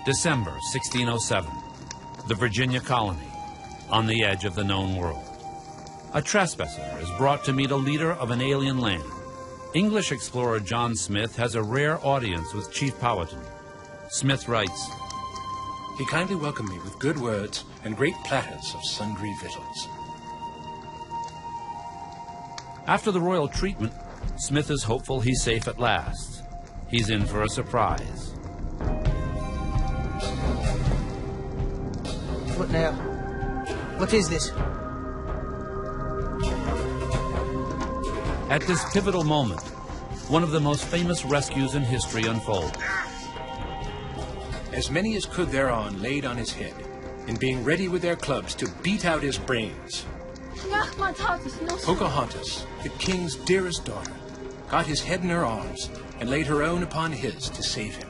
December 1607, the Virginia colony, on the edge of the known world. A trespasser is brought to meet a leader of an alien land. English explorer John Smith has a rare audience with Chief Powhatan. Smith writes, "He kindly welcomed me with good words and great platters of sundry victuals." After the royal treatment, Smith is hopeful he's safe at last. He's in for a surprise. What now? What is this? At this pivotal moment, one of the most famous rescues in history unfolds. As many as could thereon laid on his head, and being ready with their clubs to beat out his brains. Pocahontas, the king's dearest daughter, got his head in her arms and laid her own upon his to save him.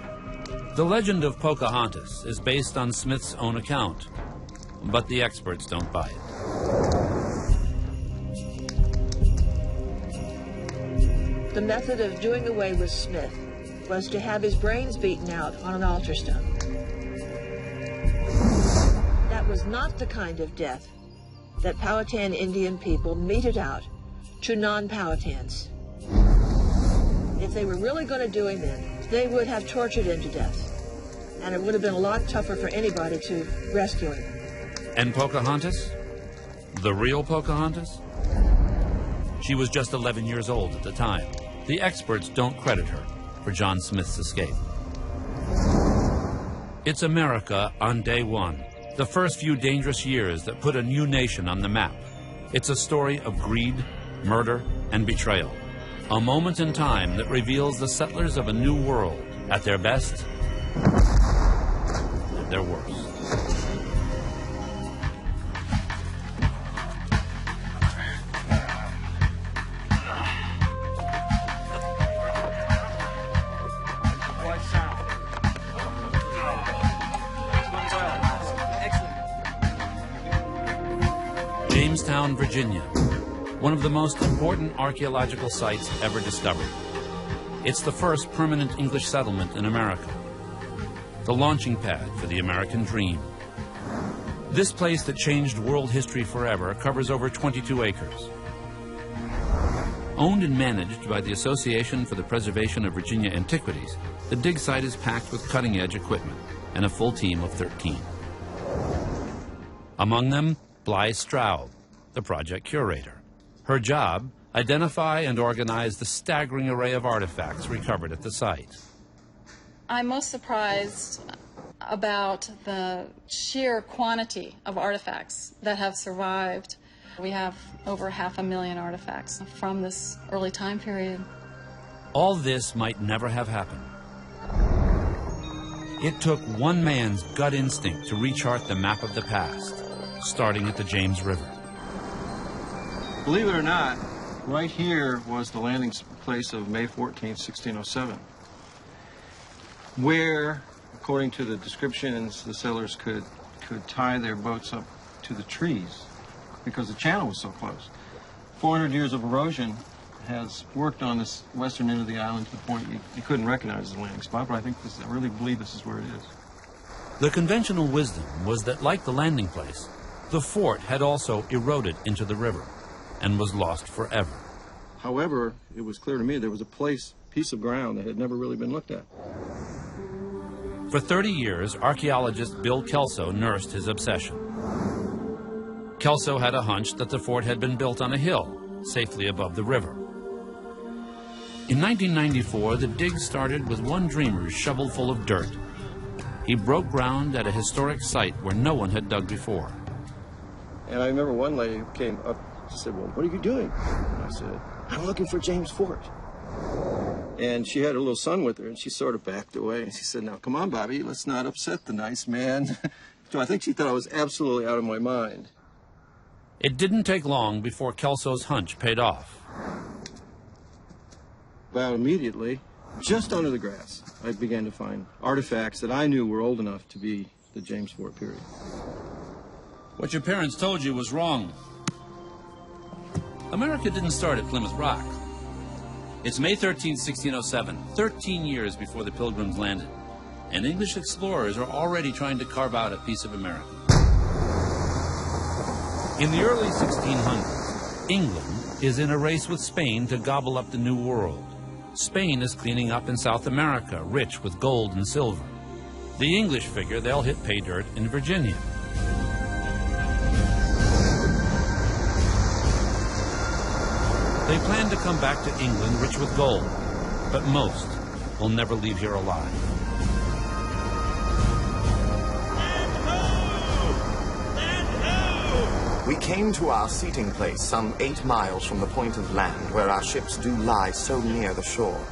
The legend of Pocahontas is based on Smith's own account, but the experts don't buy it. The method of doing away with Smith was to have his brains beaten out on an altar stone. That was not the kind of death that Powhatan Indian people meted out to non-Powhatans. If they were really going to do him in, they would have tortured him to death. And it would have been a lot tougher for anybody to rescue him. And Pocahontas? The real Pocahontas? She was just 11 years old at the time. The experts don't credit her for John Smith's escape. It's America on day one, the first few dangerous years that put a new nation on the map. It's a story of greed, murder, and betrayal. A moment in time that reveals the settlers of a new world at their best, at their worst. Jamestown, Virginia, one of the most important archaeological sites ever discovered. It's the first permanent English settlement in America, the launching pad for the American dream. This place that changed world history forever covers over 22 acres. Owned and managed by the Association for the Preservation of Virginia Antiquities, the dig site is packed with cutting-edge equipment and a full team of 13. Among them, Blythe Straub, the project curator. Her job, identify and organize the staggering array of artifacts recovered at the site. I'm most surprised about the sheer quantity of artifacts that have survived. We have over 500,000 artifacts from this early time period. All this might never have happened. It took one man's gut instinct to rechart the map of the past, starting at the James River. Believe it or not, right here was the landing place of May 14, 1607, where, according to the descriptions, the settlers could tie their boats up to the trees because the channel was so close. 400 years of erosion has worked on this western end of the island to the point you couldn't recognize the landing spot, but I really believe this is where it is. The conventional wisdom was that, like the landing place, the fort had also eroded into the river and was lost forever. However, it was clear to me there was a piece of ground that had never really been looked at. For 30 years, archaeologist Bill Kelso nursed his obsession. Kelso had a hunch that the fort had been built on a hill, safely above the river. In 1994, the dig started with one dreamer's shovel full of dirt. He broke ground at a historic site where no one had dug before. And I remember one lady who came up. She said, "Well, what are you doing?" And I said, "I'm looking for James Fort." And she had her little son with her, and she sort of backed away. And she said, "Now, come on, Bobby, let's not upset the nice man." So I think she thought I was absolutely out of my mind. It didn't take long before Kelso's hunch paid off. About immediately, just under the grass, I began to find artifacts that I knew were old enough to be the James Fort period. What your parents told you was wrong. America didn't start at Plymouth Rock. It's May 13, 1607, 13 years before the Pilgrims landed. and English explorers are already trying to carve out a piece of America. In the early 1600s, England is in a race with Spain to gobble up the New World. Spain is cleaning up in South America, rich with gold and silver. The English figure they'll hit pay dirt in Virginia. They plan to come back to England rich with gold, but most will never leave here alive. We came to our seating place some 8 miles from the point of land where our ships do lie so near the shore.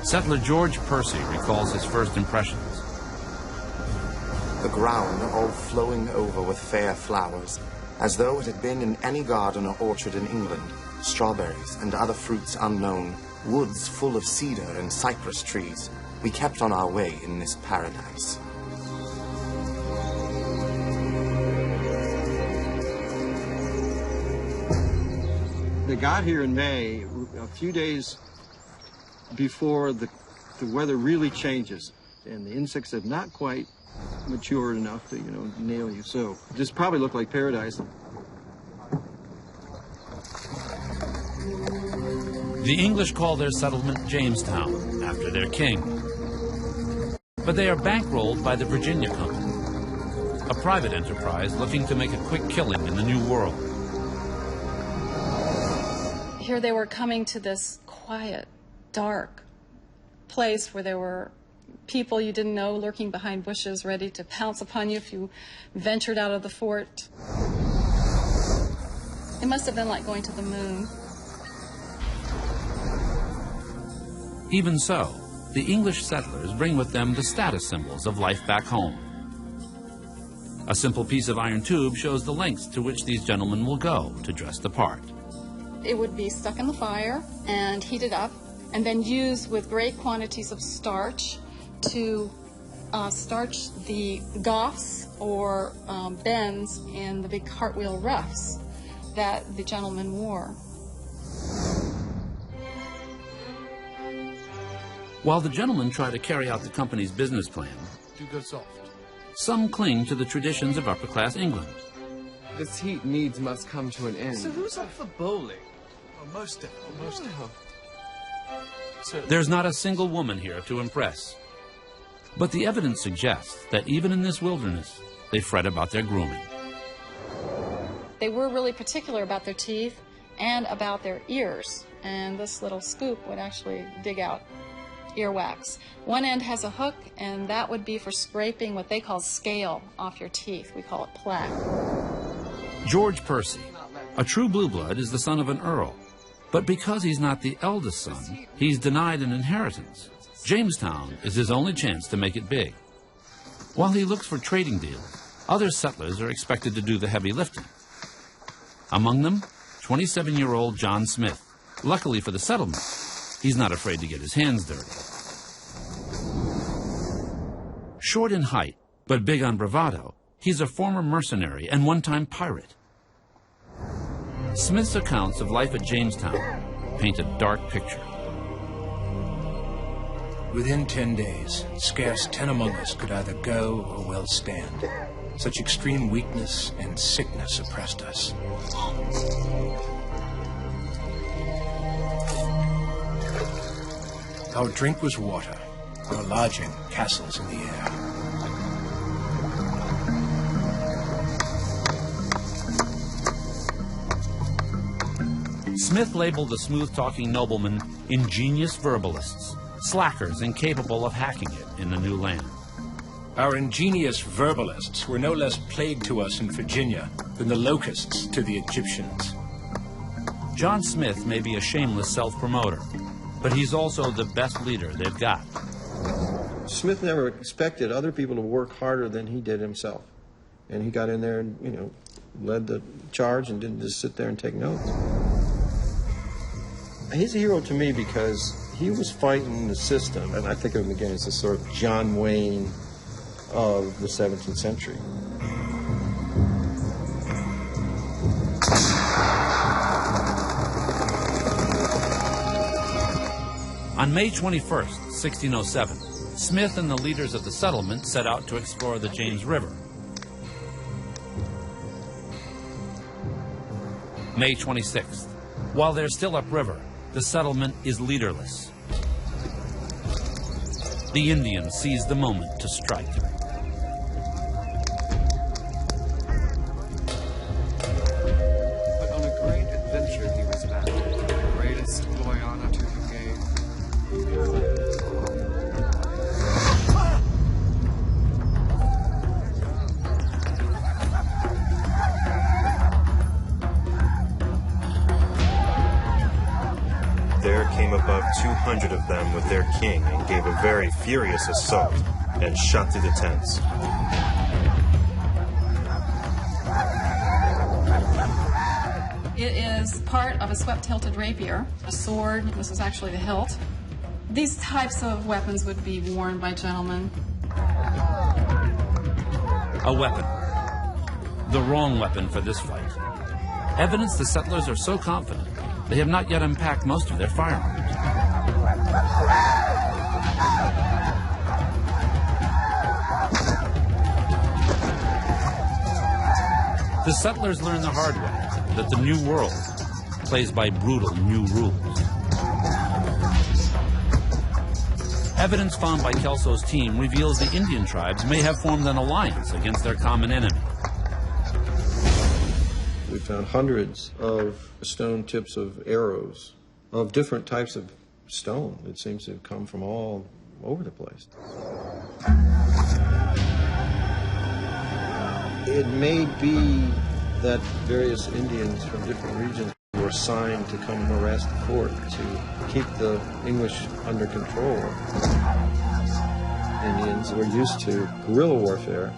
Settler George Percy recalls his first impressions. The ground all flowing over with fair flowers, as though it had been in any garden or orchard in England, strawberries and other fruits unknown, woods full of cedar and cypress trees. We kept on our way in this paradise. They got here in May, a few days before the weather really changes, and the insects have not quite matured enough to, nail you. So this probably looked like paradise. The English call their settlement Jamestown, after their king. But they are bankrolled by the Virginia Company, a private enterprise looking to make a quick killing in the New World. Here they were coming to this quiet, dark place where there were people you didn't know lurking behind bushes, ready to pounce upon you if you ventured out of the fort. It must have been like going to the moon. Even so, the English settlers bring with them the status symbols of life back home. A simple piece of iron tube shows the lengths to which these gentlemen will go to dress the part. It would be stuck in the fire and heated up and then used with great quantities of starch to starch the goffs or bends in the big cartwheel ruffs that the gentlemen wore. While the gentlemen try to carry out the company's business plan, some cling to the traditions of upper-class England. This heat needs must come to an end. So who's up for bowling? Most definitely. There's not a single woman here to impress. But the evidence suggests that even in this wilderness, they fret about their grooming. They were really particular about their teeth and about their ears, and this little scoop would actually dig out earwax. One end has a hook, and that would be for scraping what they call scale off your teeth. We call it plaque. George Percy, a true blue blood, is the son of an earl. But because he's not the eldest son, he's denied an inheritance. Jamestown is his only chance to make it big. While he looks for trading deals, other settlers are expected to do the heavy lifting. Among them, 27-year-old John Smith. Luckily for the settlement, he's not afraid to get his hands dirty. Short in height, but big on bravado, he's a former mercenary and one-time pirate. Smith's accounts of life at Jamestown paint a dark picture. Within 10 days, scarce 10 among us could either go or well stand. Such extreme weakness and sickness oppressed us. Our drink was water, our lodging castles in the air. Smith labeled the smooth-talking noblemen ingenious verbalists, slackers incapable of hacking it in the new land. Our ingenious verbalists were no less plague to us in Virginia than the locusts to the Egyptians. John Smith may be a shameless self-promoter, but he's also the best leader they've got. Smith never expected other people to work harder than he did himself. And he got in there and, led the charge and didn't just sit there and take notes. He's a hero to me because he was fighting the system, and I think of him again as a sort of John Wayne of the 17th century. On On May 21st, 1607, Smith and the leaders of the settlement set out to explore the James River. May 26th. While they're still upriver, the settlement is leaderless. The Indians seize the moment to strike. But on a great adventure he was bound, the greatest Loyana to him gave. There came above 200 of them with their king and gave a very furious assault and shot through the tents. It is part of a swept-hilted rapier, a sword. This is actually the hilt. These types of weapons would be worn by gentlemen. A weapon. The wrong weapon for this fight. Evidence the settlers are so confident they have not yet unpacked most of their firearms. The settlers learn the hard way that the New World plays by brutal new rules. Evidence found by Kelso's team reveals the Indian tribes may have formed an alliance against their common enemy. We found hundreds of stone tips of arrows of different types of stone. It seems to have come from all over the place. It may be that various Indians from different regions were assigned to come harass the fort to keep the English under control. Indians were used to guerrilla warfare.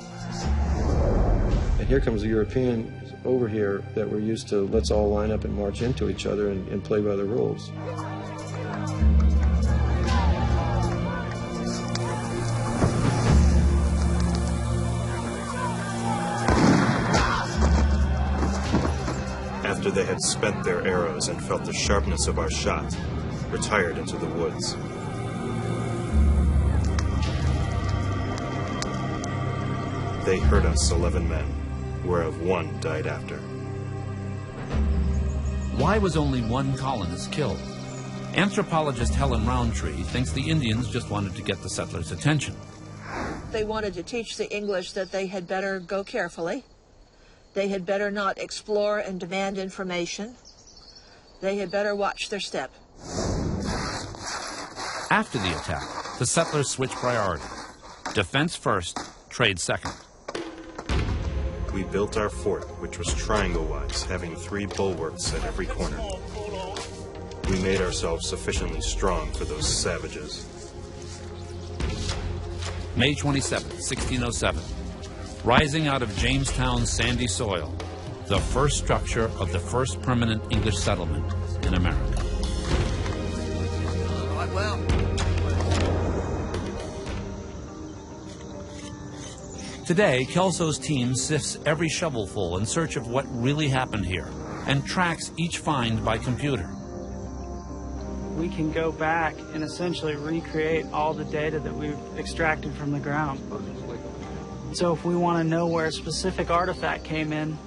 And here comes the European over here that were used to let's all line up and march into each other and play by the rules. After they had spent their arrows and felt the sharpness of our shot, retired into the woods. They hurt us 11 men, whereof one died after. Why was only one colonist killed? Anthropologist Helen Roundtree thinks the Indians just wanted to get the settlers' attention. They wanted to teach the English that they had better go carefully. They had better not explore and demand information. They had better watch their step. After the attack, the settlers switched priorities. Defense first, trade second. We built our fort, which was triangle-wise, having 3 bulwarks at every corner. We made ourselves sufficiently strong for those savages. May 27, 1607. Rising out of Jamestown's sandy soil, the first structure of the first permanent English settlement in America. Right, well. Today, Kelso's team sifts every shovelful in search of what really happened here and tracks each find by computer. We can go back and essentially recreate all the data that we've extracted from the ground. So if we want to know where a specific artifact came in,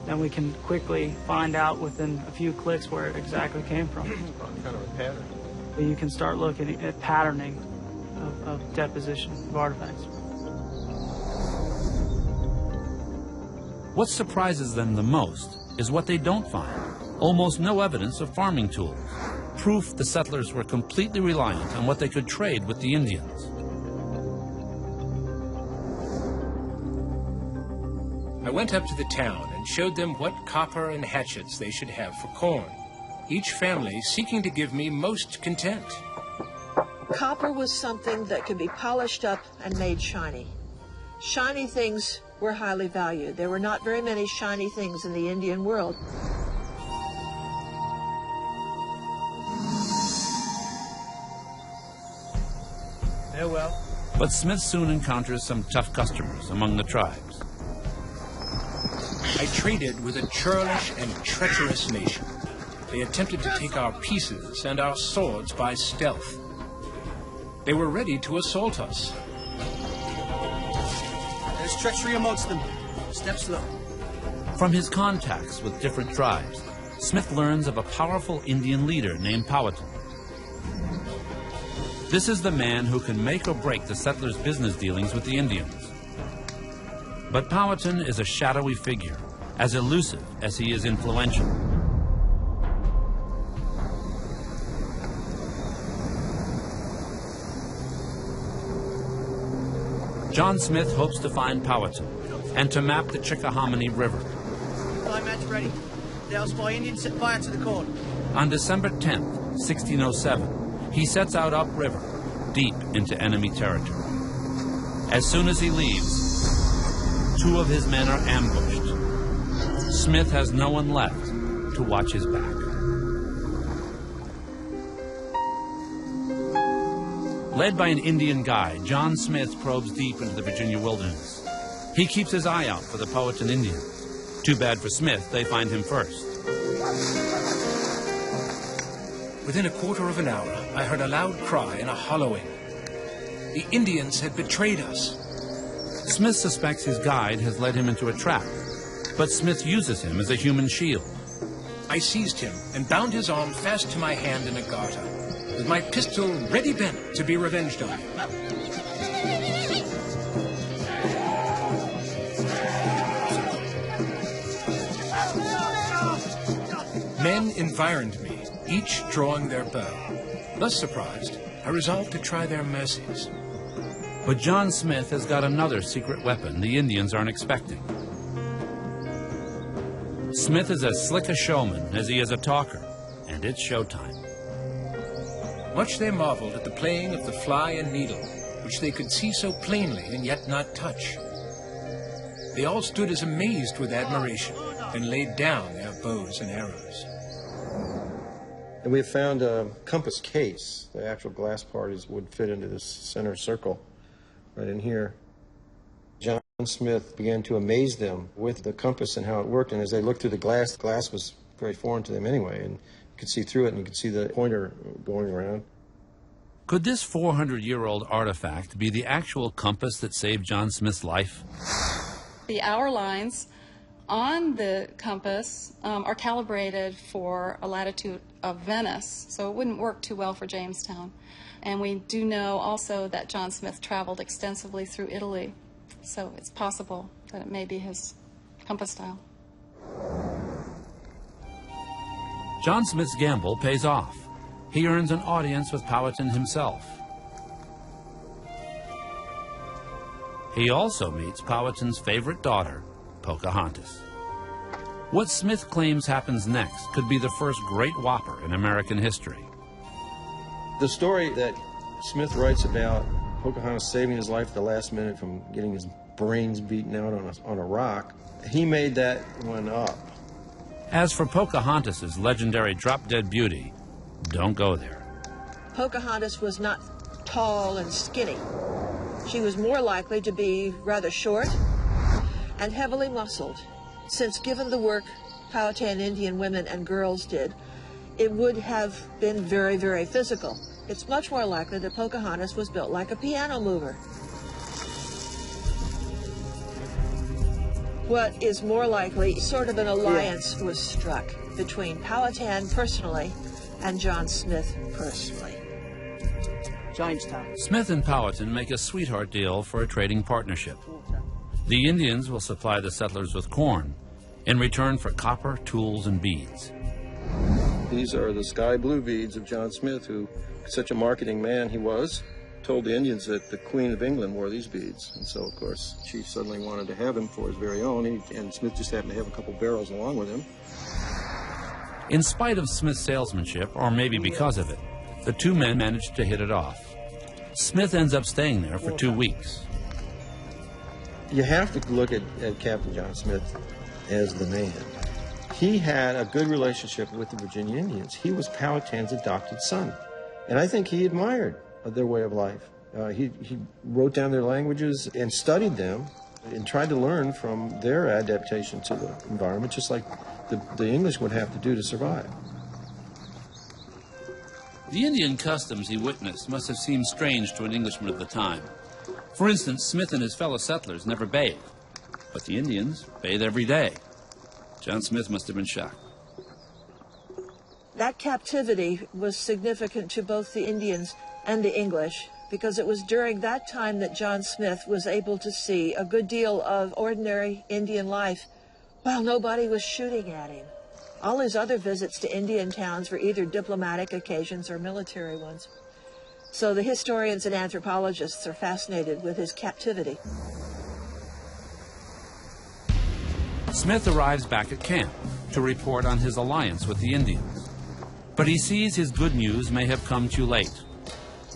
then we can quickly find out within a few clicks where it exactly came from. Kind of a pattern. But you can start looking at patterning of deposition of artifacts. What surprises them the most is what they don't find. Almost no evidence of farming tools. Proof the settlers were completely reliant on what they could trade with the Indians. I went up to the town and showed them what copper and hatchets they should have for corn, each family seeking to give me most content. Copper was something that could be polished up and made shiny. Shiny things were highly valued. There were not very many shiny things in the Indian world. Farewell. But Smith soon encounters some tough customers among the tribes. I traded with a churlish and treacherous nation. They attempted to take our pieces and our swords by stealth. They were ready to assault us. There's treachery amongst them. Step slow. From his contacts with different tribes, Smith learns of a powerful Indian leader named Powhatan. This is the man who can make or break the settlers' business dealings with the Indians. But Powhatan is a shadowy figure, as elusive as he is influential. John Smith hopes to find Powhatan and to map the Chickahominy River. Fire match ready. Dale's by Indians, set fire to the cord. On December 10th, 1607, he sets out upriver, deep into enemy territory. As soon as he leaves, 2 of his men are ambushed. Smith has no one left to watch his back. Led by an Indian guide, John Smith probes deep into the Virginia wilderness. He keeps his eye out for the Powhatan Indians. Too bad for Smith, they find him first. Within a quarter of an hour, I heard a loud cry and a hollowing. The Indians had betrayed us. Smith suspects his guide has led him into a trap, but Smith uses him as a human shield. I seized him and bound his arm fast to my hand in a garter, with my pistol ready bent to be revenged on him. Men environed me, each drawing their bow. Thus surprised, I resolved to try their mercies. But John Smith has got another secret weapon the Indians aren't expecting. Smith is as slick a showman as he is a talker, and it's showtime. Much they marveled at the playing of the fly and needle, which they could see so plainly and yet not touch. They all stood as amazed with admiration and laid down their bows and arrows. And we have found a compass case. The actual glass part would fit into this center circle right in here. John Smith began to amaze them with the compass and how it worked. And as they looked through the glass was very foreign to them anyway. And you could see through it, and you could see the pointer going around. Could this 400-year-old artifact be the actual compass that saved John Smith's life? The hour lines on the compass are calibrated for a latitude of Venice, so it wouldn't work too well for Jamestown. And we do know also that John Smith traveled extensively through Italy, so it's possible that it may be his compass dial. John Smith's gamble pays off. He earns an audience with Powhatan himself. He also meets Powhatan's favorite daughter, Pocahontas. What Smith claims happens next could be the first great whopper in American history. The story that Smith writes about Pocahontas saving his life at the last minute from getting his brains beaten out on a rock, he made that one up. As for Pocahontas' legendary drop-dead beauty, don't go there. Pocahontas was not tall and skinny. She was more likely to be rather short and heavily muscled, since given the work Powhatan Indian women and girls did, it would have been very, very physical. It's much more likely that Pocahontas was built like a piano mover. What is more likely, sort of an alliance was struck between Powhatan personally and John Smith personally. Jamestown. Smith and Powhatan make a sweetheart deal for a trading partnership. The Indians will supply the settlers with corn in return for copper, tools, and beads. These are the sky blue beads of John Smith, who, such a marketing man he was, told the Indians that the Queen of England wore these beads. And so, of course, she suddenly wanted to have him for his very own, and Smith just happened to have a couple barrels along with him. In spite of Smith's salesmanship, or maybe because of it, the two men managed to hit it off. Smith ends up staying there for 2 weeks. You have to look at Captain John Smith as the man. He had a good relationship with the Virginia Indians. He was Powhatan's adopted son. And I think he admired their way of life. He wrote down their languages and studied them and tried to learn from their adaptation to the environment, just like the English would have to do to survive. The Indian customs he witnessed must have seemed strange to an Englishman of the time. For instance, Smith and his fellow settlers never bathe, but the Indians bathe every day. John Smith must have been shocked. That captivity was significant to both the Indians and the English, because it was during that time that John Smith was able to see a good deal of ordinary Indian life while nobody was shooting at him. All his other visits to Indian towns were either diplomatic occasions or military ones. So the historians and anthropologists are fascinated with his captivity. Smith arrives back at camp to report on his alliance with the Indians. But he sees his good news may have come too late.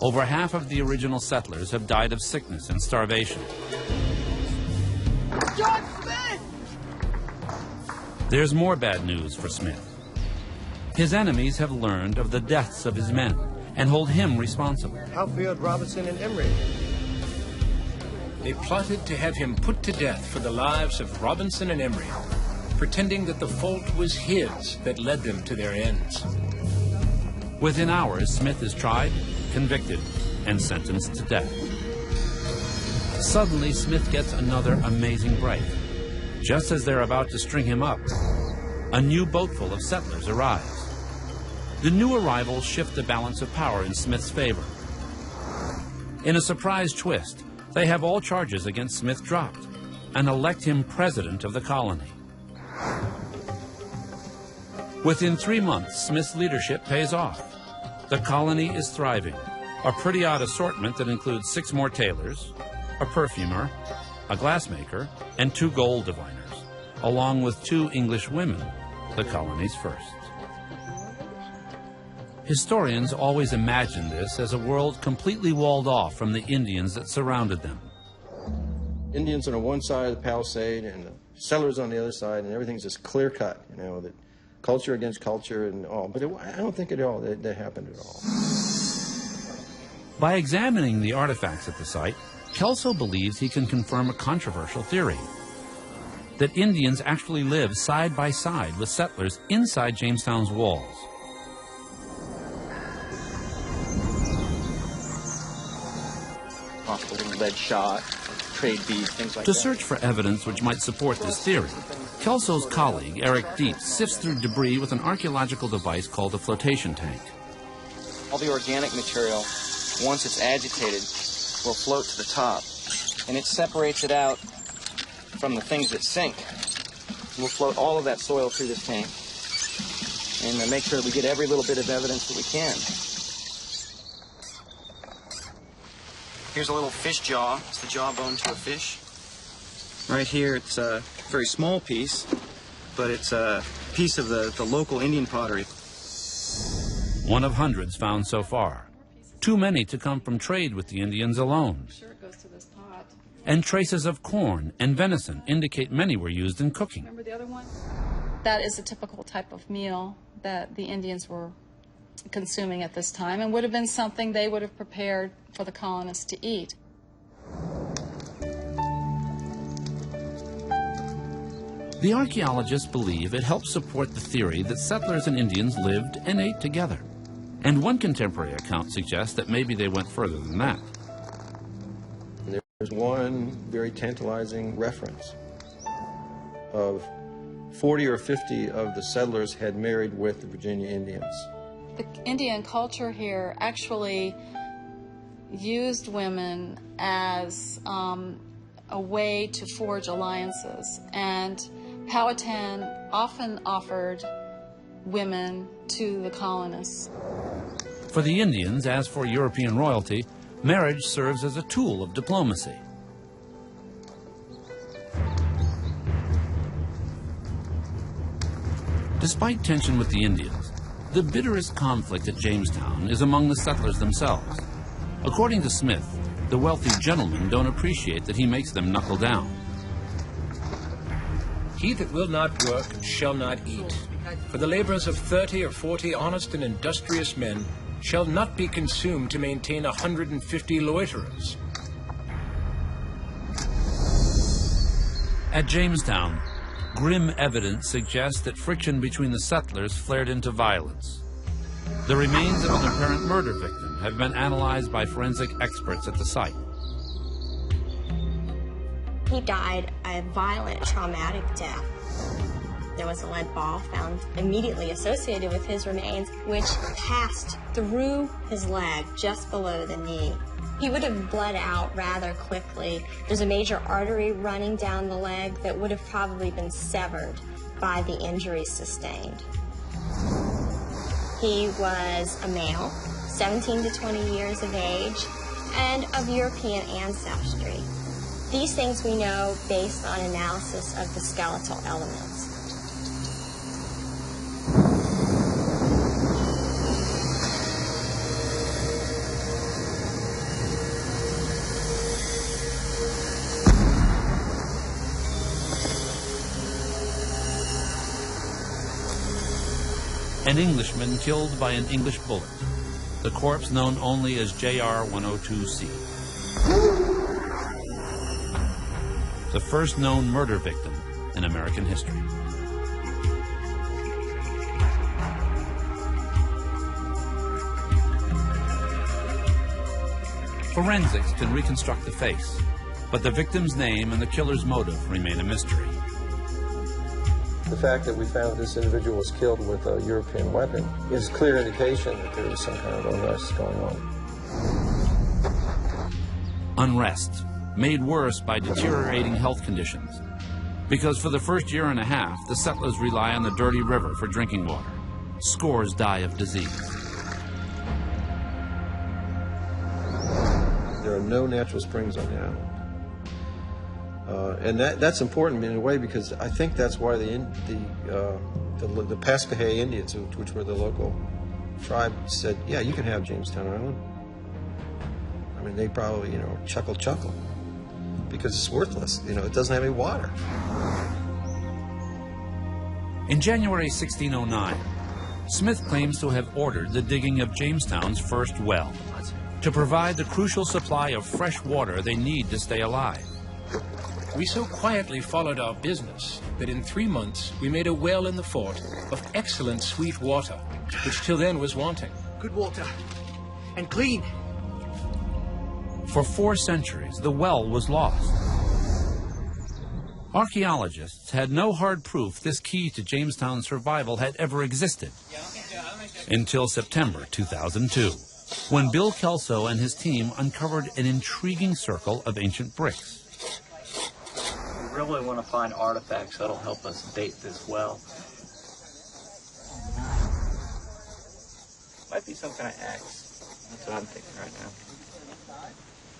Over half of the original settlers have died of sickness and starvation. John Smith! There's more bad news for Smith. His enemies have learned of the deaths of his men and hold him responsible. Halfield, Robinson, and Emery. They plotted to have him put to death for the lives of Robinson and Emery, pretending that the fault was his that led them to their ends. Within hours, Smith is tried, convicted, and sentenced to death. Suddenly, Smith gets another amazing break. Just as they're about to string him up, a new boatful of settlers arrives. The new arrivals shift the balance of power in Smith's favor. In a surprise twist, they have all charges against Smith dropped and elect him president of the colony. Within 3 months, Smith's leadership pays off. The colony is thriving. A pretty odd assortment that includes 6 more tailors, a perfumer, a glassmaker, and 2 gold diviners, along with 2 English women, the colony's first. Historians always imagined this as a world completely walled off from the Indians that surrounded them. Indians on one side of the palisade and the settlers on the other side, and everything's just clear cut, you know, that culture against culture and all. But I don't think that happened at all. By examining the artifacts at the site, Kelso believes he can confirm a controversial theory, that Indians actually lived side by side with settlers inside Jamestown's walls. Possible lead shot, trade beads, things like To that. search for evidence which might support this theory, Kelso's colleague, Eric Dietz, sifts through debris with an archaeological device called a flotation tank. All the organic material, once it's agitated, will float to the top, and it separates it out from the things that sink. We'll float all of that soil through this tank and make sure that we get every little bit of evidence that we can. Here's a little fish jaw. It's the jawbone to a fish. Right here, it's a very small piece, but it's a piece of the local Indian pottery. One of hundreds found so far. Too many to come from trade with the Indians alone. And traces of corn and venison indicate many were used in cooking. Remember the other one? That is a typical type of meal that the Indians were consuming at this time and would have been something they would have prepared for the colonists to eat. The archaeologists believe it helps support the theory that settlers and Indians lived and ate together. And one contemporary account suggests that maybe they went further than that. There's one very tantalizing reference of 40 or 50 of the settlers had married with the Virginia Indians. The Indian culture here actually used women as a way to forge alliances, and Powhatan often offered women to the colonists. For the Indians, as for European royalty, marriage serves as a tool of diplomacy. Despite tension with the Indians, the bitterest conflict at Jamestown is among the settlers themselves. According to Smith, the wealthy gentlemen don't appreciate that he makes them knuckle down. He that will not work shall not eat. For the labors of 30 or 40 honest and industrious men shall not be consumed to maintain 150 loiterers. At Jamestown, grim evidence suggests that friction between the settlers flared into violence. The remains of an apparent murder victim have been analyzed by forensic experts at the site. He died a violent, traumatic death. There was a lead ball found immediately associated with his remains, which passed through his leg just below the knee. He would have bled out rather quickly. There's a major artery running down the leg that would have probably been severed by the injuries sustained. He was a male, 17 to 20 years of age, and of European ancestry. These things we know based on analysis of the skeletal elements. An Englishman killed by an English bullet, the corpse known only as JR-102C. The first known murder victim in American history. Forensics can reconstruct the face, but the victim's name and the killer's motive remain a mystery. The fact that we found this individual was killed with a European weapon is a clear indication that there was some kind of unrest going on. Unrest, made worse by deteriorating health conditions. Because for the first year and a half, the settlers rely on the dirty river for drinking water. Scores die of disease. There are no natural springs on the island. And that's important in a way because I think that's why the Paskahay Indians, which were the local tribe, said, yeah, you can have Jamestown Island. I mean, they probably, chuckle, because it's worthless. It doesn't have any water. In January 1609, Smith claims to have ordered the digging of Jamestown's first well to provide the crucial supply of fresh water they need to stay alive. We so quietly followed our business that in 3 months we made a well in the fort of excellent sweet water, which till then was wanting. Good water. And clean. For 4 centuries, the well was lost. Archaeologists had no hard proof this key to Jamestown's survival had ever existed until September 2002, when Bill Kelso and his team uncovered an intriguing circle of ancient bricks. We really want to find artifacts that'll help us date this well. Might be some kind of axe. That's what I'm thinking right now.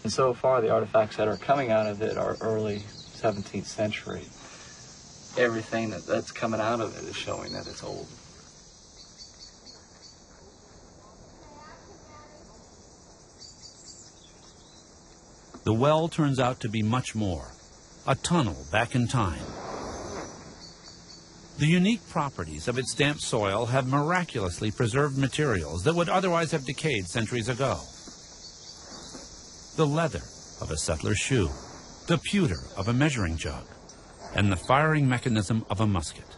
And so far, the artifacts that are coming out of it are early 17th century. Everything that's coming out of it is showing that it's old. The well turns out to be much more. A tunnel back in time. The unique properties of its damp soil have miraculously preserved materials that would otherwise have decayed centuries ago. The leather of a settler's shoe, the pewter of a measuring jug, and the firing mechanism of a musket.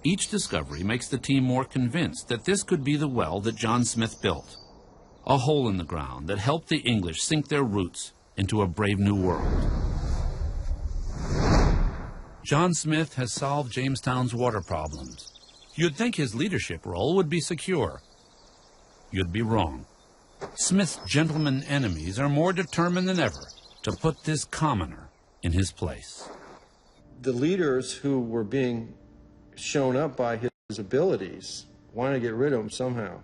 Each discovery makes the team more convinced that this could be the well that John Smith built, a hole in the ground that helped the English sink their roots into a brave new world. John Smith has solved Jamestown's water problems. You'd think his leadership role would be secure. You'd be wrong. Smith's gentlemen enemies are more determined than ever to put this commoner in his place. The leaders who were being shown up by his abilities wanted to get rid of him somehow.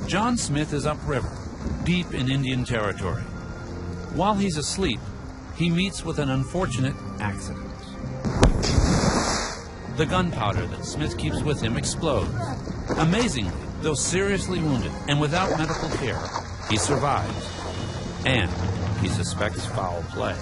John Smith is upriver, deep in Indian territory. While he's asleep, he meets with an unfortunate accident. The gunpowder that Smith keeps with him explodes. Amazingly, though seriously wounded and without medical care, he survives. And he suspects foul play.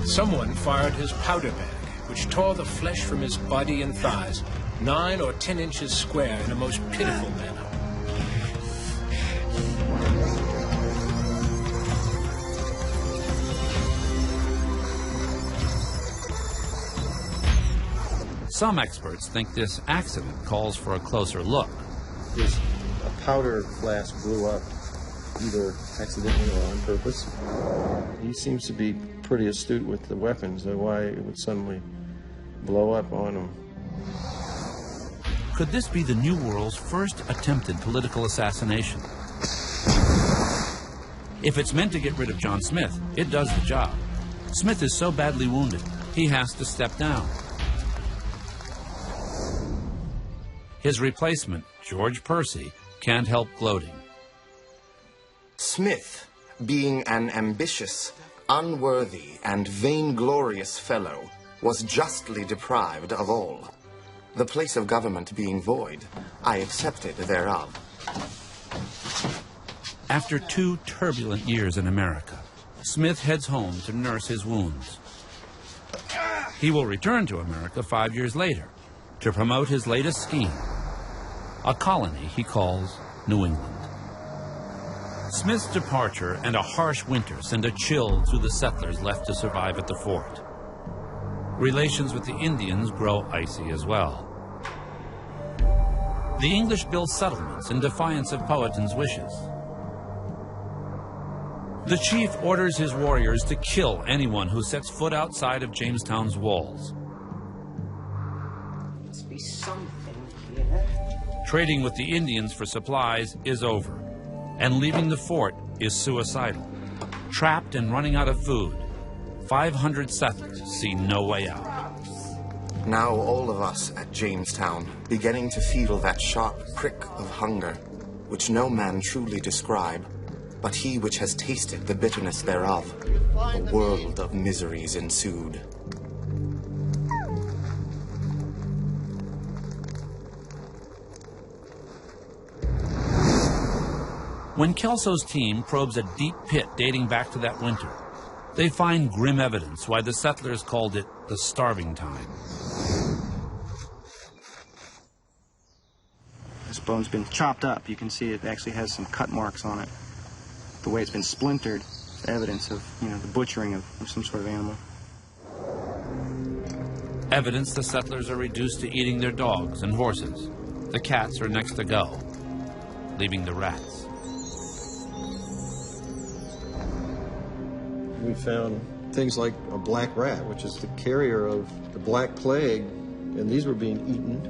Someone fired his powder bag, which tore the flesh from his body and thighs, 9 or 10 inches square, in a most pitiful manner. Some experts think this accident calls for a closer look. His powder flask blew up, either accidentally or on purpose. He seems to be pretty astute with the weapons, though why it would suddenly blow up on him. Could this be the New World's first attempted political assassination? If it's meant to get rid of John Smith, it does the job. Smith is so badly wounded, he has to step down. His replacement, George Percy, can't help gloating. Smith, being an ambitious, unworthy, and vainglorious fellow, was justly deprived of all. The place of government being void, I accepted thereof. After 2 turbulent years in America, Smith heads home to nurse his wounds. He will return to America 5 years later to promote his latest scheme, a colony he calls New England. Smith's departure and a harsh winter send a chill through the settlers left to survive at the fort. Relations with the Indians grow icy as well. The English build settlements in defiance of Powhatan's wishes. The chief orders his warriors to kill anyone who sets foot outside of Jamestown's walls. Must be something here. Trading with the Indians for supplies is over, and leaving the fort is suicidal. Trapped and running out of food, 500 settlers see no way out. Now all of us at Jamestown, beginning to feel that sharp prick of hunger, which no man truly describe, but he which has tasted the bitterness thereof, a world of miseries ensued. When Kelso's team probes a deep pit dating back to that winter, they find grim evidence why the settlers called it the starving time. This bone's been chopped up. You can see it actually has some cut marks on it. The way it's been splintered is evidence of, the butchering of some sort of animal. Evidence the settlers are reduced to eating their dogs and horses. The cats are next to go, leaving the rats. We found things like a black rat, which is the carrier of the Black Plague, and these were being eaten.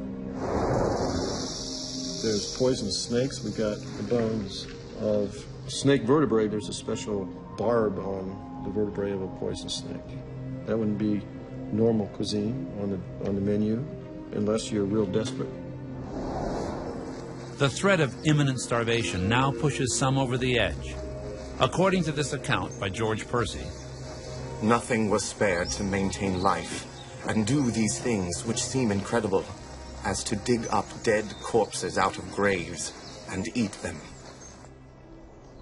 There's poisonous snakes. We got the bones of snake vertebrae. There's a special barb on the vertebrae of a poisonous snake. That wouldn't be normal cuisine on the menu unless you're real desperate. The threat of imminent starvation now pushes some over the edge. According to this account by George Percy, nothing was spared to maintain life and do these things which seem incredible, as to dig up dead corpses out of graves and eat them.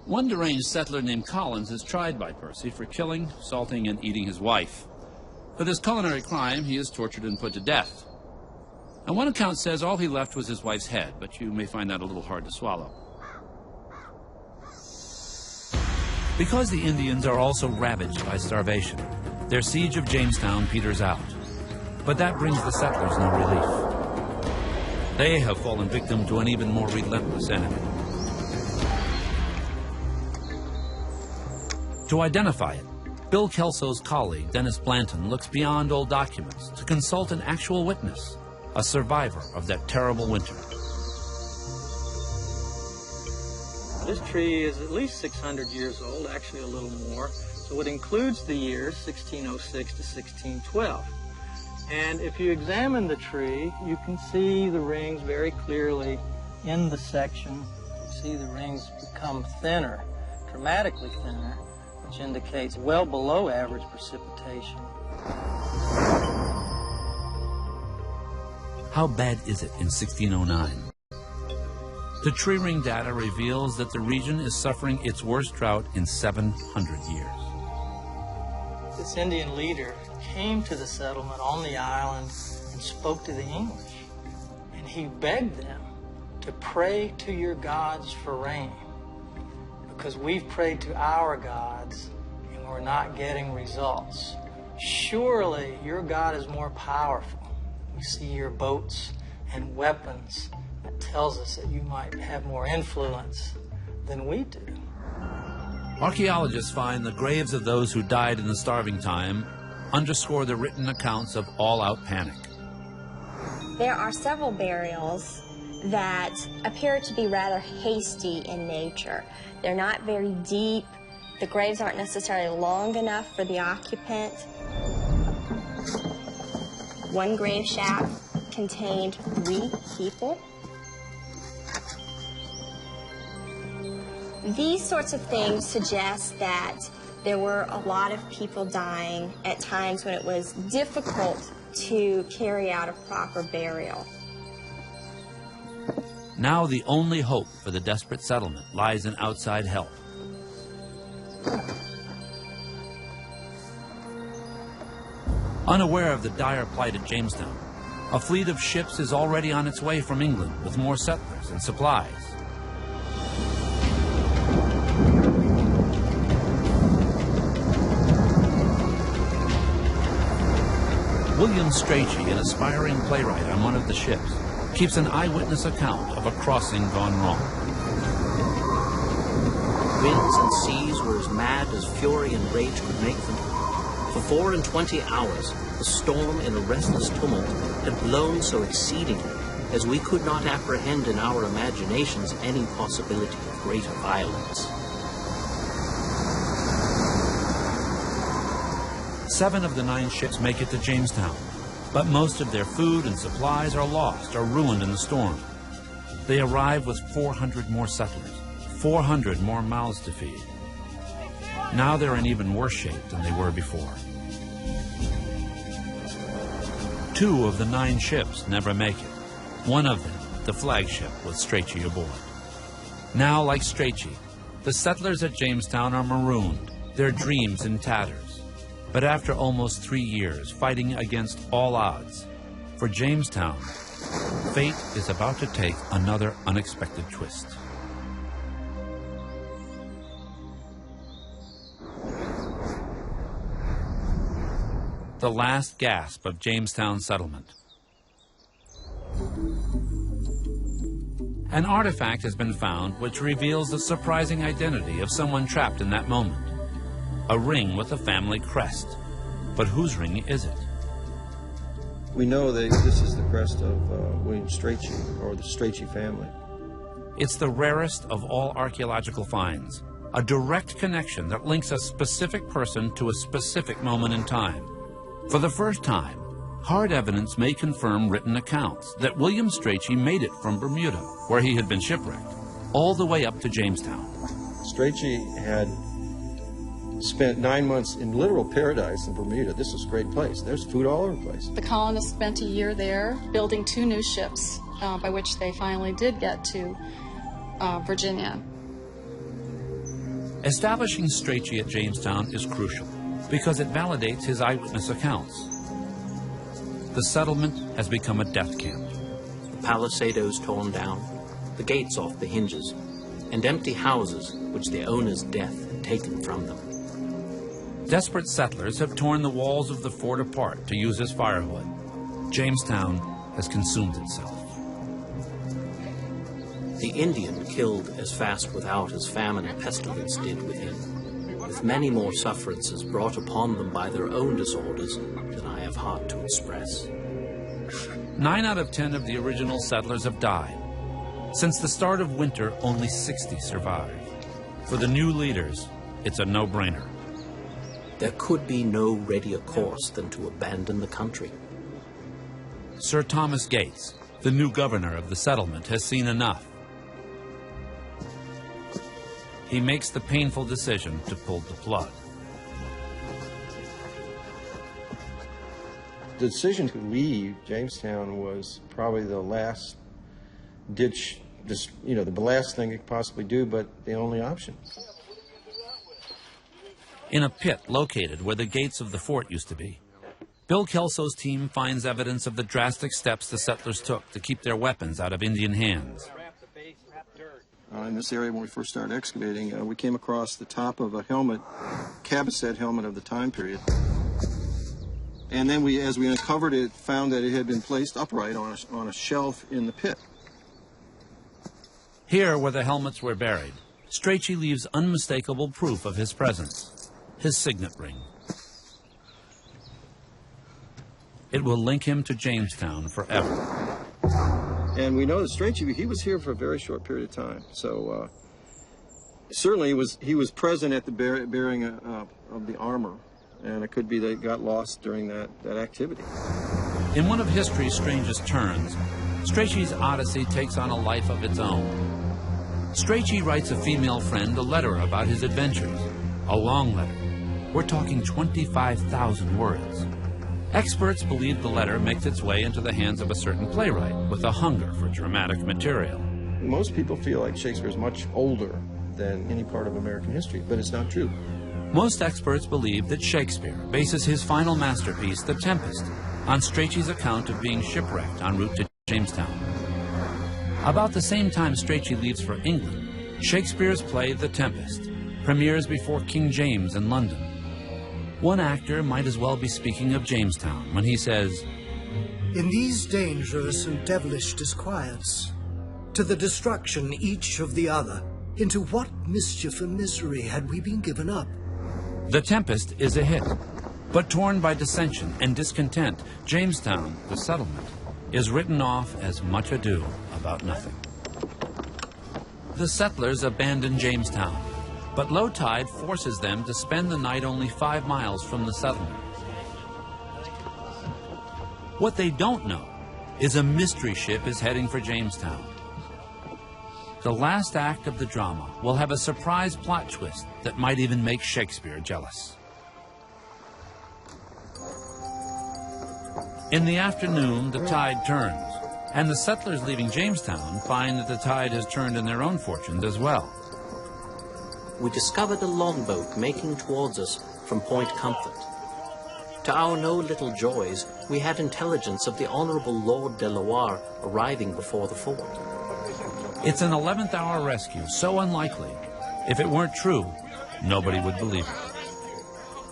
One deranged settler named Collins is tried by Percy for killing, salting, and eating his wife. For this culinary crime, he is tortured and put to death. And one account says all he left was his wife's head, but you may find that a little hard to swallow. Because the Indians are also ravaged by starvation, their siege of Jamestown peters out. But that brings the settlers no relief. They have fallen victim to an even more relentless enemy. To identify it, Bill Kelso's colleague, Dennis Blanton, looks beyond old documents to consult an actual witness, a survivor of that terrible winter. This tree is at least 600 years old, actually a little more. So it includes the years 1606 to 1612. And if you examine the tree, you can see the rings very clearly in the section. You see the rings become thinner, dramatically thinner, which indicates well below average precipitation. How bad is it in 1609? The tree ring data reveals that the region is suffering its worst drought in 700 years. This Indian leader came to the settlement on the island and spoke to the English. And he begged them to pray to your gods for rain, because we've prayed to our gods and we're not getting results. Surely your God is more powerful. We see your boats and weapons. That tells us that you might have more influence than we do. Archaeologists find the graves of those who died in the starving time underscore the written accounts of all-out panic. There are several burials that appear to be rather hasty in nature. They're not very deep. The graves aren't necessarily long enough for the occupant. One grave shack contained 3 people. These sorts of things suggest that there were a lot of people dying at times when it was difficult to carry out a proper burial. Now the only hope for the desperate settlement lies in outside help. Unaware of the dire plight at Jamestown, a fleet of ships is already on its way from England with more settlers and supplies. William Strachey, an aspiring playwright on one of the ships, keeps an eyewitness account of a crossing gone wrong. Winds and seas were as mad as fury and rage could make them. For 24 hours, the storm in a restless tumult had blown so exceedingly as we could not apprehend in our imaginations any possibility of greater violence. 7 of the 9 ships make it to Jamestown, but most of their food and supplies are lost or ruined in the storm. They arrive with 400 more settlers, 400 more mouths to feed. Now they're in even worse shape than they were before. 2 of the 9 ships never make it. One of them, the flagship, with Strachey aboard. Now, like Strachey, the settlers at Jamestown are marooned, their dreams in tatters. But after almost 3 years fighting against all odds, for Jamestown, fate is about to take another unexpected twist. The last gasp of Jamestown settlement. An artifact has been found which reveals the surprising identity of someone trapped in that moment. A ring with a family crest. But whose ring is it? We know that this is the crest of William Strachey, or the Strachey family. It's the rarest of all archaeological finds, a direct connection that links a specific person to a specific moment in time. For the first time, hard evidence may confirm written accounts that William Strachey made it from Bermuda, where he had been shipwrecked, all the way up to Jamestown. Strachey had spent 9 months in literal paradise in Bermuda. This was a great place. There's food all over the place. The colonists spent a year there building 2 new ships, by which they finally did get to Virginia. Establishing Strachey at Jamestown is crucial because it validates his eyewitness accounts. The settlement has become a death camp. The palisadoes torn down, the gates off the hinges, and empty houses which their owner's death had taken from them. Desperate settlers have torn the walls of the fort apart to use as firewood. Jamestown has consumed itself. The Indian killed as fast without as famine and pestilence did within, with many more sufferances brought upon them by their own disorders than I have heart to express. 9 out of 10 of the original settlers have died. Since the start of winter, only 60 survive. For the new leaders, it's a no-brainer. There could be no readier course than to abandon the country. Sir Thomas Gates, the new governor of the settlement, has seen enough. He makes the painful decision to pull the plug. The decision to leave Jamestown was probably the last ditch, the last thing you could possibly do, but the only option. In a pit located where the gates of the fort used to be, Bill Kelso's team finds evidence of the drastic steps the settlers took to keep their weapons out of Indian hands. In this area, when we first started excavating, we came across the top of a helmet, cabot helmet of the time period. And then as we uncovered it, found that it had been placed upright on a shelf in the pit. Here, where the helmets were buried, Strachey leaves unmistakable proof of his presence, his signet ring. It will link him to Jamestown forever. And we know that Strachey, he was here for a very short period of time. So certainly he was present at the bearing of the armor. And it could be that it got lost during that activity. In one of history's strangest turns, Strachey's odyssey takes on a life of its own. Strachey writes a female friend a letter about his adventures, a long letter. We're talking 25,000 words. Experts believe the letter makes its way into the hands of a certain playwright with a hunger for dramatic material. Most people feel like Shakespeare is much older than any part of American history, but it's not true. Most experts believe that Shakespeare bases his final masterpiece, The Tempest, on Strachey's account of being shipwrecked en route to Jamestown. About the same time Strachey leaves for England, Shakespeare's play The Tempest premieres before King James in London. One actor might as well be speaking of Jamestown when he says, "In these dangerous and devilish disquiets, to the destruction each of the other, into what mischief and misery had we been given up?" The Tempest is a hit, but torn by dissension and discontent, Jamestown, the settlement, is written off as much ado about nothing. The settlers abandon Jamestown, but low tide forces them to spend the night only 5 miles from the settlement. What they don't know is a mystery ship is heading for Jamestown. The last act of the drama will have a surprise plot twist that might even make Shakespeare jealous. In the afternoon, the tide turns, and the settlers leaving Jamestown find that the tide has turned in their own fortunes as well. We discovered a longboat making towards us from Point Comfort. To our no little joys, we had intelligence of the Honorable Lord Delaware arriving before the fort. It's an 11th hour rescue, so unlikely. If it weren't true, nobody would believe it.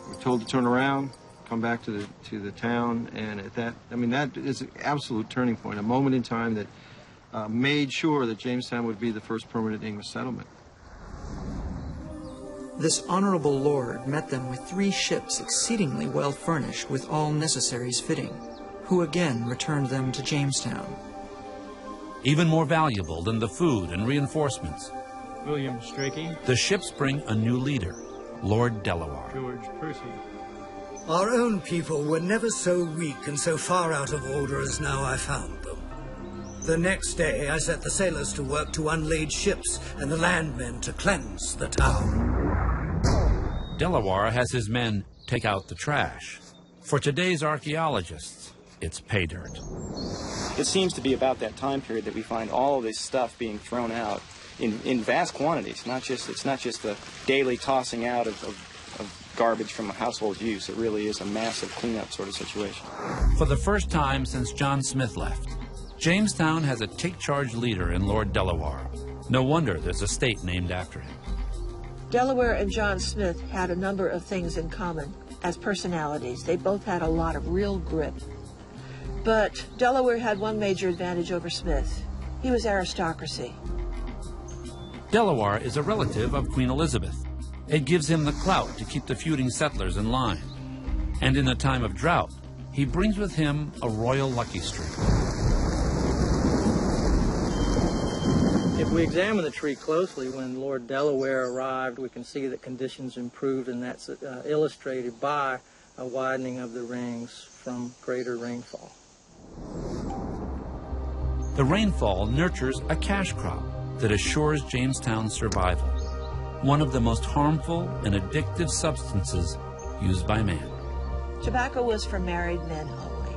We're told to turn around, come back to the town, and at that, I mean, that is an absolute turning point, a moment in time that made sure that Jamestown would be the first permanent English settlement. This honorable lord met them with 3 ships exceedingly well furnished with all necessaries fitting, who again returned them to Jamestown. Even more valuable than the food and reinforcements, William Strachey. the ships bring a new leader, Lord Delaware. George Percy. Our own people were never so weak and so far out of order as now I found them. The next day I set the sailors to work to unlade ships and the landmen to cleanse the town. Delaware has his men take out the trash. For today's archaeologists, it's pay dirt. It seems to be about that time period that we find all of this stuff being thrown out in vast quantities. It's not just the daily tossing out of garbage from a household use. It really is a massive cleanup sort of situation. For the first time since John Smith left, Jamestown has a take-charge leader in Lord Delaware. No wonder there's a state named after him. Delaware and John Smith had a number of things in common as personalities. They both had a lot of real grit. But Delaware had one major advantage over Smith. He was aristocracy. Delaware is a relative of Queen Elizabeth. It gives him the clout to keep the feuding settlers in line. And in a time of drought, he brings with him a royal lucky streak. If we examine the tree closely, when Lord Delaware arrived, we can see that conditions improved, and that's illustrated by a widening of the rings from greater rainfall. The rainfall nurtures a cash crop that assures Jamestown's survival, one of the most harmful and addictive substances used by man. Tobacco was for married men only,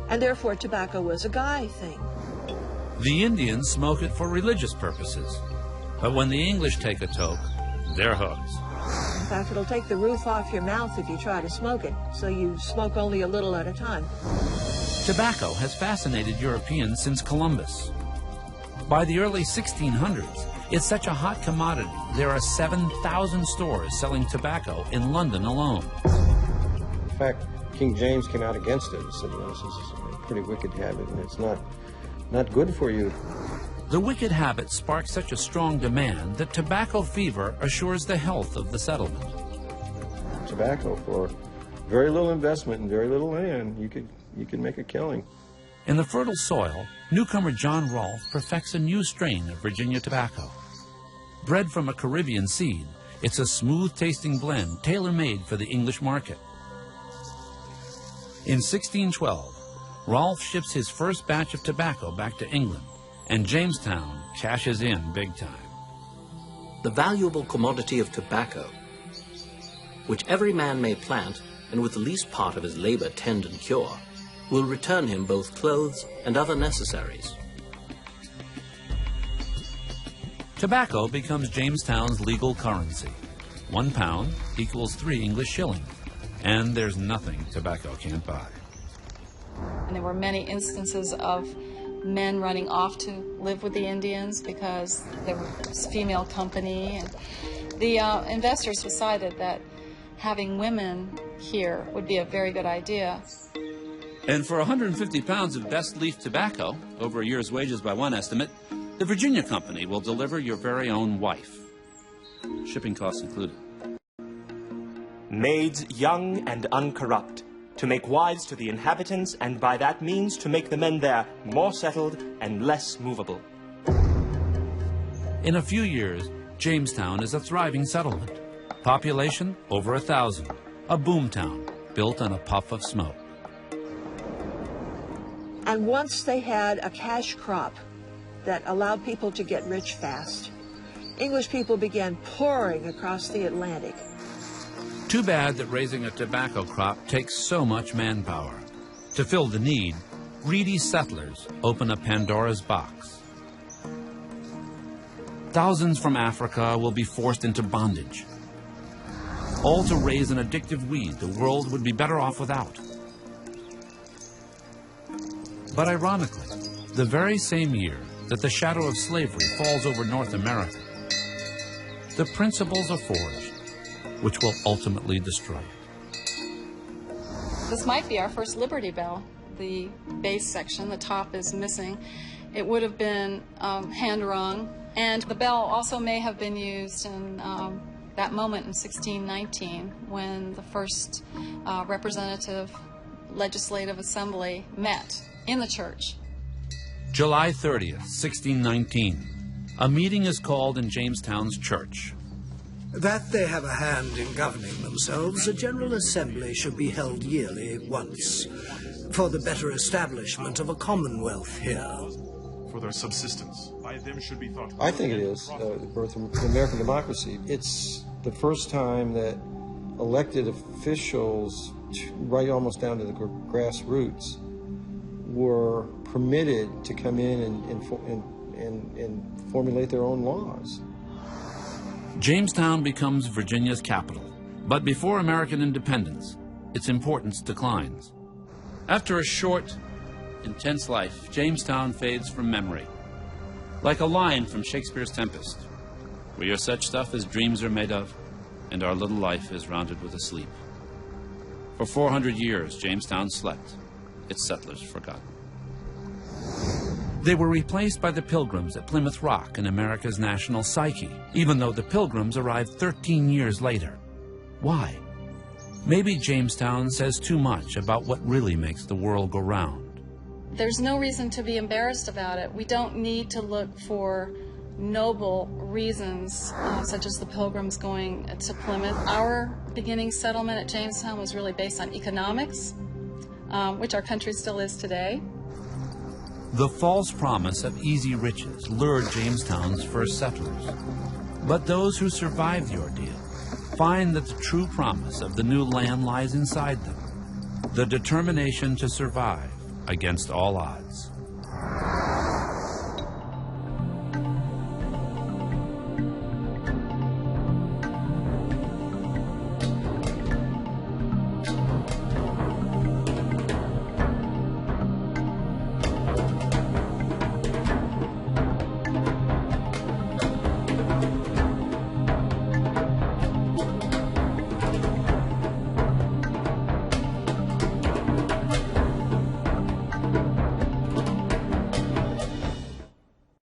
and therefore tobacco was a guy thing. The Indians smoke it for religious purposes, but when the English take a toke, they're hooked. In fact, it'll take the roof off your mouth if you try to smoke it, so you smoke only a little at a time. Tobacco has fascinated Europeans since Columbus. By the early 1600s, it's such a hot commodity, there are 7,000 stores selling tobacco in London alone. In fact, King James came out against it and said, you know, this is a pretty wicked habit, and it's not good for you. The wicked habit sparks such a strong demand that tobacco fever assures the health of the settlement. Tobacco, for very little investment and very little land, you could make a killing. In the fertile soil, newcomer John Rolfe perfects a new strain of Virginia tobacco. Bred from a Caribbean seed, it's a smooth-tasting blend tailor-made for the English market. In 1612, Rolfe ships his first batch of tobacco back to England, and Jamestown cashes in big time. The valuable commodity of tobacco, which every man may plant and with the least part of his labor tend and cure, will return him both clothes and other necessaries. Tobacco becomes Jamestown's legal currency. 1 pound equals 3 English shillings, and there's nothing tobacco can't buy. And there were many instances of men running off to live with the Indians because there was female company. And the investors decided that having women here would be a very good idea. And for 150 pounds of best leaf tobacco, over a year's wages by one estimate, the Virginia Company will deliver your very own wife. Shipping costs included. Maids young and uncorrupt, to make wives to the inhabitants, and by that means to make the men there more settled and less movable. In a few years, Jamestown is a thriving settlement. Population over 1,000, a boomtown built on a puff of smoke. And once they had a cash crop that allowed people to get rich fast, English people began pouring across the Atlantic. Too bad that raising a tobacco crop takes so much manpower. To fill the need, greedy settlers open a Pandora's box. Thousands from Africa will be forced into bondage, all to raise an addictive weed the world would be better off without. But ironically, the very same year that the shadow of slavery falls over North America, the principles are forged, which will ultimately destroy it. This might be our first Liberty Bell. The base section, the top is missing. It would have been hand-rung, and the bell also may have been used in that moment in 1619 when the first representative legislative assembly met in the church. July 30th, 1619. A meeting is called in Jamestown's church. That they have a hand in governing themselves, a general assembly should be held yearly once, for the better establishment of a commonwealth here. For their subsistence, by them should be thought. I think it is the birth of American democracy. It's the first time that elected officials, right almost down to the grassroots, were permitted to come in and formulate their own laws. Jamestown becomes Virginia's capital, but before American independence, its importance declines. After a short, intense life, Jamestown fades from memory, like a line from Shakespeare's Tempest. We are such stuff as dreams are made of, and our little life is rounded with a sleep. For 400 years, Jamestown slept, its settlers forgotten. They were replaced by the Pilgrims at Plymouth Rock in America's national psyche, even though the Pilgrims arrived 13 years later. Why? Maybe Jamestown says too much about what really makes the world go round. There's no reason to be embarrassed about it. We don't need to look for noble reasons, such as the Pilgrims going to Plymouth. Our beginning settlement at Jamestown was really based on economics, which our country still is today. The false promise of easy riches lured Jamestown's first settlers. But those who survive the ordeal find that the true promise of the new land lies inside them, the determination to survive against all odds.